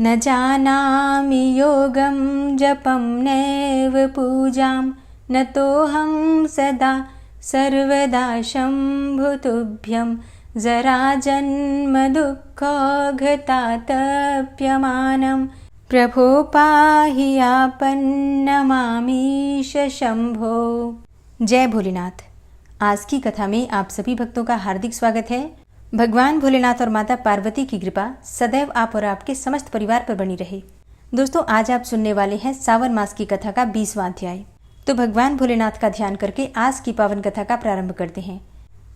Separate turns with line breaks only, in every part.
न जानामि योगं जपं नैव पूजां न तोऽहं सदा सर्वदा शम्भुतुभ्यं जराजन्म दुःखघतातप्यमानं प्रभो पाहि आपन्नमामीश शंभो। जय भोलेनाथ। आज की कथा में आप सभी भक्तों का हार्दिक स्वागत है। भगवान भोलेनाथ और माता पार्वती की कृपा सदैव आप और आपके समस्त परिवार पर बनी रहे। दोस्तों, आज आप सुनने वाले हैं सावन मास की कथा का 20वां अध्याय। तो भगवान भोलेनाथ का ध्यान करके आज की पावन कथा का प्रारंभ करते हैं।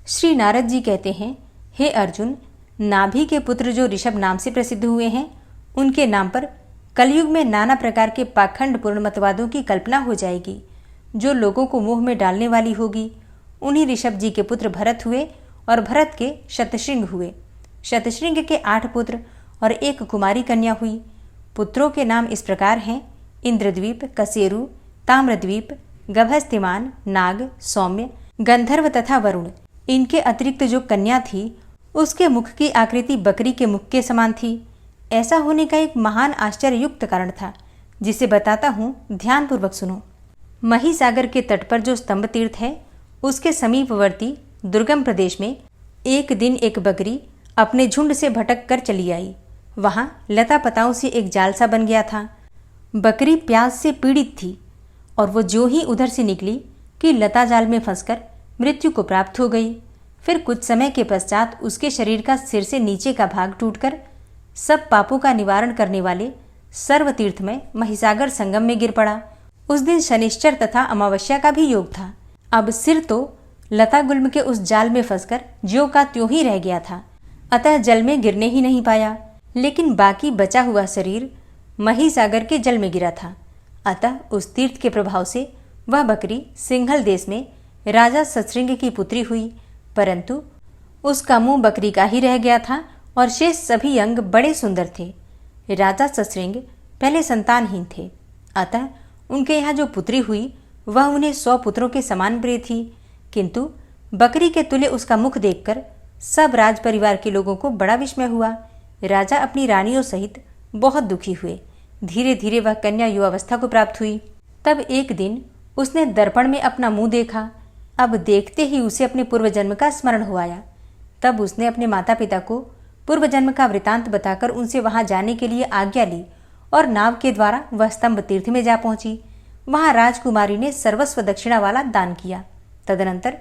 श्री नारद जी कहते हैं, हे अर्जुन, नाभि के पुत्र जो ऋषभ नाम से प्रसिद्ध हुए हैं, उनके नाम पर कलयुग में नाना प्रकार के पाखंडपूर्ण मतवादों की कल्पना हो जाएगी, जो लोगों को मोह में डालने वाली होगी। उन्हीं ऋषभ जी के पुत्र भरत हुए और भरत के शतशृंग हुए। शतशृंग के 8 पुत्र और 1 कुमारी कन्या हुई। पुत्रों के नाम इस प्रकार हैं, इंद्रद्वीप, कसेरु, ताम्रद्वीप, गभस्तिमान, नाग, सौम्य, गंधर्व तथा वरुण। इनके अतिरिक्त जो कन्या थी, उसके मुख की आकृति बकरी के मुख के समान थी। ऐसा होने का एक महान आश्चर्ययुक्त कारण था, जिसे बताता हूँ, ध्यानपूर्वक सुनो। महिसागर के तट पर जो स्तंभ तीर्थ है, उसके समीपवर्ती दुर्गम प्रदेश में एक दिन एक बकरी अपने झुंड से भटक कर चली आई। वहां लता पताओं से एक जाल सा बन गया था। बकरी प्यास से पीड़ित थी और वो जो ही उधर से निकली कि लता जाल में फंसकर मृत्यु को प्राप्त हो गई। फिर कुछ समय के पश्चात उसके शरीर का सिर से नीचे का भाग टूटकर सब पापों का निवारण करने वाले सर्वतीर्थ में महिसागर संगम में गिर पड़ा। उस दिन शनिश्चर तथा अमावस्या का भी योग था। अब सिर तो लता गुल्म के उस जाल में फंसकर ज्यों का त्यों ही रह गया था, अतः जल में गिरने ही नहीं पाया। लेकिन बाकी बचा हुआ शरीर महिसागर के जल में गिरा था। अतः उस तीर्थ के प्रभाव से वह बकरी सिंघल देश में राजा सतश्रृंग की पुत्री हुई, परंतु उसका मुंह बकरी का ही रह गया था और शेष सभी अंग बड़े सुंदर थे। राजा सतश्रृंग पहले संतानहीन थे, अतः उनके यहाँ जो पुत्री हुई वह उन्हें 100 पुत्रों के समान प्रिय थी। किंतु बकरी के तुल्य उसका मुख देखकर सब राज परिवार के लोगों को बड़ा विस्मय हुआ। राजा अपनी रानियों सहित बहुत दुखी हुए। धीरे धीरे वह कन्या युवावस्था को प्राप्त हुई। तब एक दिन उसने दर्पण में अपना मुंह देखा। अब देखते ही उसे अपने पूर्व जन्म का स्मरण हो आया। तब उसने अपने माता पिता को पूर्व जन्म का वृतांत बताकर उनसे वहां जाने के लिए आज्ञा ली और नाव के द्वारा वह स्तंभ तीर्थ में जा पहुंची। वहां राजकुमारी ने सर्वस्व दक्षिणा वाला दान किया। तदनंतर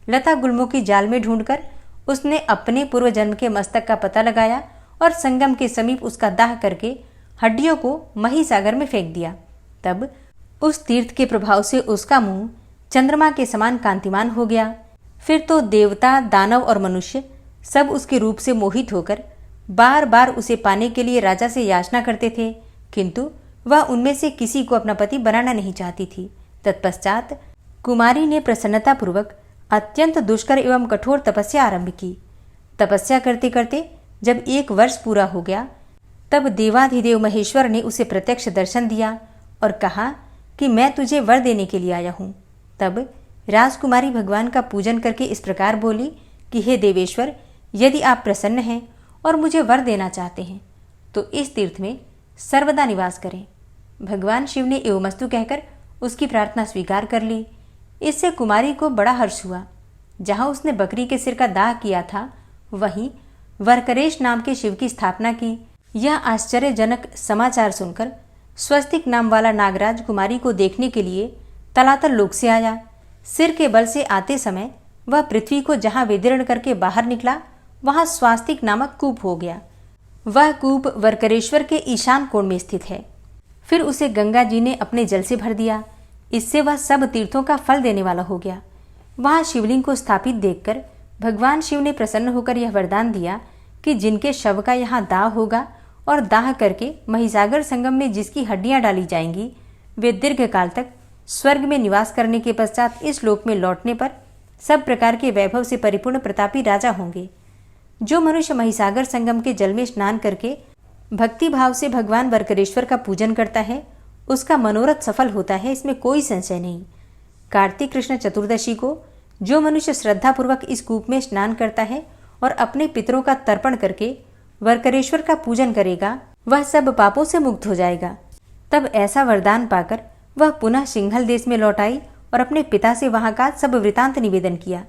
लता गुल्मों की जाल में ढूंढकर उसने अपने पूर्व जन्म के मस्तक का पता लगाया और संगम के समीप उसका दाह करके हड्डियों को महिसागर में फेंक दिया। तब उस तीर्थ के प्रभाव से उसका मुंह चंद्रमा के समान कांतिमान हो गया। फिर तो देवता, दानव और मनुष्य सब उसके रूप से मोहित होकर बार बार उसे पाने के लिए राजा से याचना करते थे, किंतु वह उनमें से किसी को अपना पति बनाना नहीं चाहती थी। तत्पश्चात कुमारी ने प्रसन्नतापूर्वक अत्यंत दुष्कर एवं कठोर तपस्या आरंभ की। तपस्या करते करते जब 1 वर्ष पूरा हो गया, तब देवाधिदेव महेश्वर ने उसे प्रत्यक्ष दर्शन दिया और कहा कि मैं तुझे वर देने के लिए आया हूँ। तब राजकुमारी भगवान का पूजन करके इस प्रकार बोली कि हे देवेश्वर, यदि आप प्रसन्न हैं और मुझे वर देना चाहते हैं तो इस तीर्थ में सर्वदा निवास करें। भगवान शिव ने एवमस्तु कहकर उसकी प्रार्थना स्वीकार कर ली। इससे कुमारी को बड़ा हर्ष हुआ। जहाँ उसने बकरी के सिर का दाह किया था, वहीं वरकरेश नाम के शिव की स्थापना की। यह आश्चर्यजनक समाचार सुनकर स्वस्तिक नाम वाला नागराज कुमारी को देखने के लिए तलातल लोक से आया। सिर के बल से आते समय वह पृथ्वी को जहाँ विदीर्ण करके बाहर निकला, वहाँ स्वास्तिक नामक कूप हो गया। वह कूप वरकरेश्वर के ईशान कोण में स्थित है। फिर उसे गंगा जी ने अपने जल से भर दिया। इससे वह सब तीर्थों का फल देने वाला हो गया। वहां शिवलिंग को स्थापित देखकर भगवान शिव ने प्रसन्न होकर यह वरदान दिया कि जिनके शव का यहाँ दाह होगा और दाह करके महिसागर संगम में जिसकी हड्डियां डाली जाएंगी, वे दीर्घ काल तक स्वर्ग में निवास करने के पश्चात इस लोक में लौटने पर सब प्रकार के वैभव से परिपूर्ण प्रतापी राजा होंगे। जो मनुष्य महिसागर संगम के जल में स्नान करके भक्ति भाव से भगवान वरकरेश्वर का पूजन करता है, उसका मनोरथ सफल होता है, इसमें कोई संशय नहीं। कार्तिक कृष्ण चतुर्दशी को जो मनुष्य श्रद्धापूर्वक इस कूप में स्नान करता है और अपने पितरों का तर्पण करके वरकरेश्वर का पूजन करेगा, वह सब पापों से मुक्त हो जाएगा। तब ऐसा वरदान पाकर वह पुनः सिंघल देश में लौट आई और अपने पिता से वहां का सब वृतांत निवेदन किया।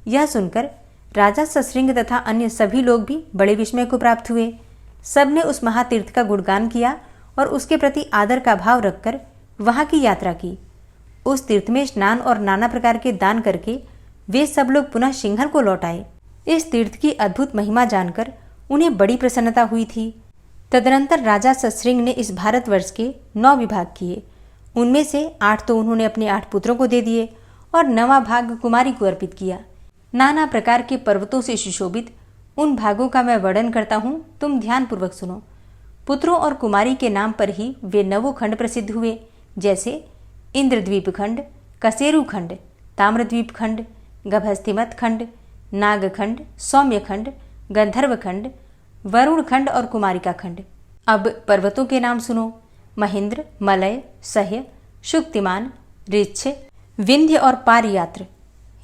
यह सुनकर राजा सश्रिंग तथा अन्य सभी लोग भी बड़े विस्मय को प्राप्त हुए। सबने उस महातीर्थ का गुणगान किया और उसके प्रति आदर का भाव रखकर वहां की यात्रा की। उस तीर्थ में स्नान और नाना प्रकार के दान करके वे सब लोग पुनः सिंघल को लौट आए। इस तीर्थ की अद्भुत महिमा जानकर उन्हें बड़ी प्रसन्नता हुई थी। तदनंतर राजा सश्रिंग ने इस भारतवर्ष के 9 विभाग किए। उनमें से 8 तो उन्होंने अपने 8 पुत्रों को दे दिए और 9वां भाग कुमारी को अर्पित किया। नाना प्रकार के पर्वतों से सुशोभित उन भागों का मैं वर्णन करता हूँ, तुम ध्यानपूर्वक सुनो। पुत्रों और कुमारी के नाम पर ही वे 9 खंड प्रसिद्ध हुए, जैसे इंद्रद्वीप खंड, कसेरु खंड, ताम्रद्वीप खंड, गभस्तिमत खंड, नागखंड, सौम्य खंड, गंधर्व खंड, वरुण खंड और कुमारिका खंड। अब पर्वतों के नाम सुनो। महेंद्र, मलय, सह्य, शुक्तिमान, ऋच्छ, विंध्य और पारियात्र,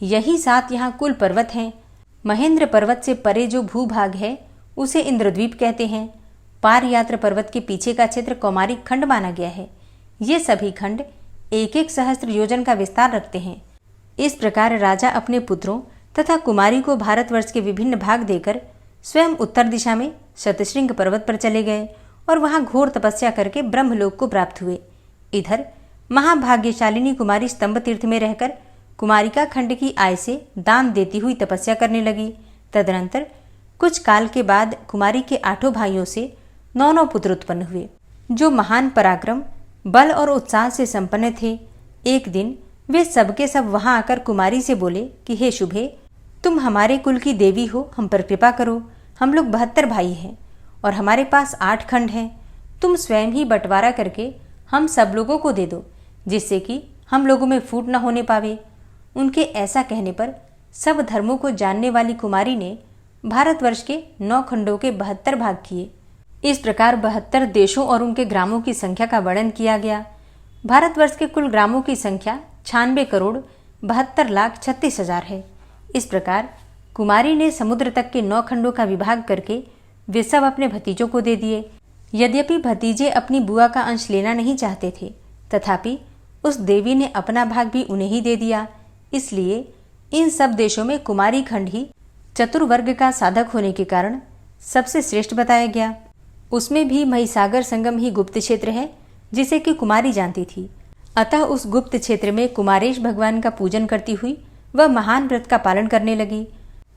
यही 7 यहाँ कुल पर्वत हैं। महेंद्र पर्वत से परे जो भूभाग है उसे इंद्रद्वीप कहते हैं। पारियात्र पर्वत के पीछे का क्षेत्र कौमारिक खंड माना गया है। ये सभी खंड 1-1 सहस्त्र योजन का विस्तार रखते हैं। इस प्रकार राजा अपने पुत्रों तथा कुमारी को भारतवर्ष के विभिन्न भाग देकर स्वयं उत्तर दिशा में शतशृंग पर्वत पर चले गए और वहां घोर तपस्या करके ब्रह्मलोक को प्राप्त हुए। इधर महाभाग्यशालिनी कुमारी स्तंभ तीर्थ में रहकर कुमारिका खंड की आय से दान देती हुई तपस्या करने लगी। तदनंतर कुछ काल के बाद कुमारी के 8 भाइयों से 9 पुत्र उत्पन्न हुए, जो महान पराक्रम, बल और उत्साह से संपन्न थे। एक दिन वे सबके सब वहां आकर कुमारी से बोले कि हे शुभे, तुम हमारे कुल की देवी हो, हम पर कृपा करो। हम लोग 72 भाई हैं और हमारे पास 8 खंड हैं। तुम स्वयं ही बंटवारा करके हम सब लोगों को दे दो, जिससे कि हम लोगों में फूट न होने पावे। उनके ऐसा कहने पर सब धर्मों को जानने वाली कुमारी ने भारतवर्ष के 9 खंडों के 72 भाग किए। इस प्रकार 72 देशों और उनके ग्रामों की संख्या का वर्णन किया गया। भारतवर्ष के कुल ग्रामों की संख्या 96,72,36,000 है। इस प्रकार कुमारी ने समुद्र तक के 9 खंडों का विभाग करके वे सब अपने भतीजों को दे दिए। यद्यपि भतीजे अपनी बुआ का अंश लेना नहीं चाहते थे, तथापि उस देवी ने अपना भाग भी उन्हें ही दे दिया। इसलिए इन सब देशों में कुमारी खंड ही चतुर्वर्ग का साधक होने के कारण सबसे श्रेष्ठ बताया गया। उसमें भी महिसागर संगम ही गुप्त क्षेत्र है, जिसे कि कुमारी जानती थी। अतः उस गुप्त क्षेत्र में कुमारेश भगवान का पूजन करती हुई वह महान व्रत का पालन करने लगी।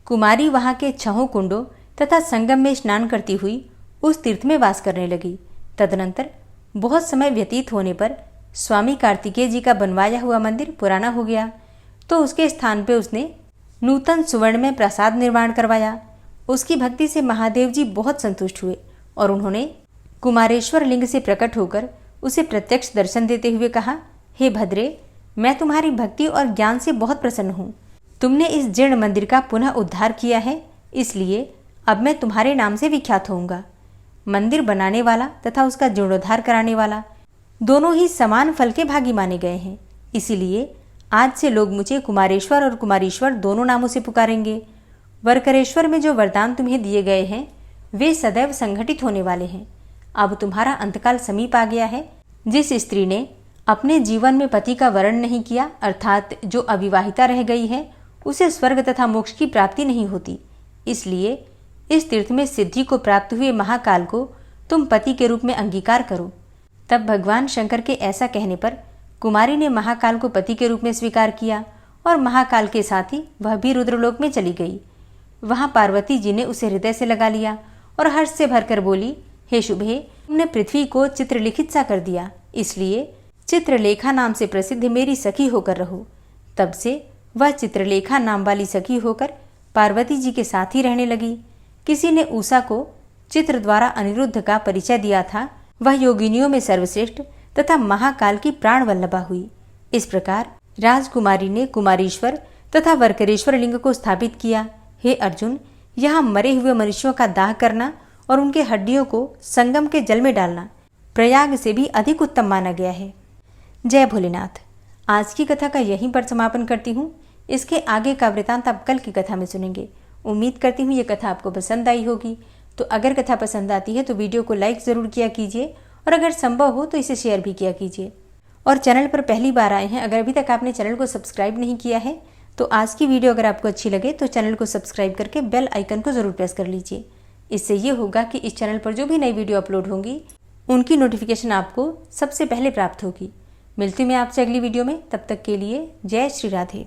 कुमारी वहां के 6 कुंडों तथा संगम में स्नान करती हुई उस तीर्थ में वास करने लगी। तदनंतर बहुत समय व्यतीत होने पर स्वामी कार्तिकेय जी का बनवाया हुआ मंदिर पुराना हो गया, तो उसके स्थान पर उसने नूतन सुवर्ण में प्रसाद निर्माण करवाया। उसकी भक्ति से महादेव जी बहुत संतुष्ट हुए और उन्होंने कुमारेश्वर लिंग से प्रकट होकर उसे प्रत्यक्ष दर्शन देते हुए कहा, हे भद्रे, मैं तुम्हारी भक्ति और ज्ञान से बहुत प्रसन्न हूँ। तुमने इस जीर्ण मंदिर का पुनः उद्धार किया है, इसलिए अब मैं तुम्हारे नाम से विख्यात होऊंगा। मंदिर बनाने वाला तथा उसका जीर्णोद्धार कराने वाला दोनों ही समान फल के भागी माने गए हैं। इसीलिए आज से लोग मुझे कुमारेश्वर और कुमारीश्वर दोनों नामों से पुकारेंगे। वरकरेश्वर में जो वरदान तुम्हें दिए गए हैं वे सदैव संघटित होने वाले हैं। अब तुम्हारा अंतकाल समीप आ गया है। जिस स्त्री ने अपने जीवन में पति का वरण नहीं किया, अर्थात जो अविवाहिता रह गई है, उसे स्वर्ग तथा मोक्ष की प्राप्ति नहीं होती। इसलिए इस तीर्थ में सिद्धि को प्राप्त हुए महाकाल को तुम पति के रूप में अंगीकार करो। तब भगवान शंकर के ऐसा कहने पर कुमारी ने महाकाल को पति के रूप में स्वीकार किया और महाकाल के साथ ही वह भी रुद्रलोक में चली गई। वहां पार्वती जी ने उसे हृदय से लगा लिया और हर्ष से भरकर बोली, हे शुभे, तुमने पृथ्वी को चित्रलिखित सा कर दिया, इसलिए चित्रलेखा नाम से प्रसिद्ध मेरी सखी होकर रहो। तब से वह चित्रलेखा नाम वाली सखी होकर पार्वती जी के साथ ही रहने लगी। किसी ने उषा को चित्र द्वारा अनिरुद्ध का परिचय दिया था। वह योगिनियों में सर्वश्रेष्ठ तथा महाकाल की प्राण वल्लभा हुई। इस प्रकार राजकुमारी ने कुमारीश्वर तथा वरकरेश्वर लिंग को स्थापित किया। हे अर्जुन, यहाँ मरे हुए मनुष्यों का दाह करना और उनके हड्डियों को संगम के जल में डालना प्रयाग से भी अधिक उत्तम माना गया है। जय भोलेनाथ। आज की कथा का यहीं पर समापन करती हूँ। इसके आगे का वृतांत आप कल की कथा में सुनेंगे। उम्मीद करती हूँ ये कथा आपको पसंद आई होगी। तो अगर कथा पसंद आती है तो वीडियो को लाइक ज़रूर किया कीजिए और अगर संभव हो तो इसे शेयर भी किया कीजिए। और चैनल पर पहली बार आए हैं, अगर अभी तक आपने चैनल को सब्सक्राइब नहीं किया है तो आज की वीडियो अगर आपको अच्छी लगे तो चैनल को सब्सक्राइब करके बेल आइकन को ज़रूर प्रेस कर लीजिए। इससे ये होगा कि इस चैनल पर जो भी नई वीडियो अपलोड होंगी उनकी नोटिफिकेशन आपको सबसे पहले प्राप्त होगी। मिलती हूँ मैं आपसे अगली वीडियो में, तब तक के लिए जय श्री राधे।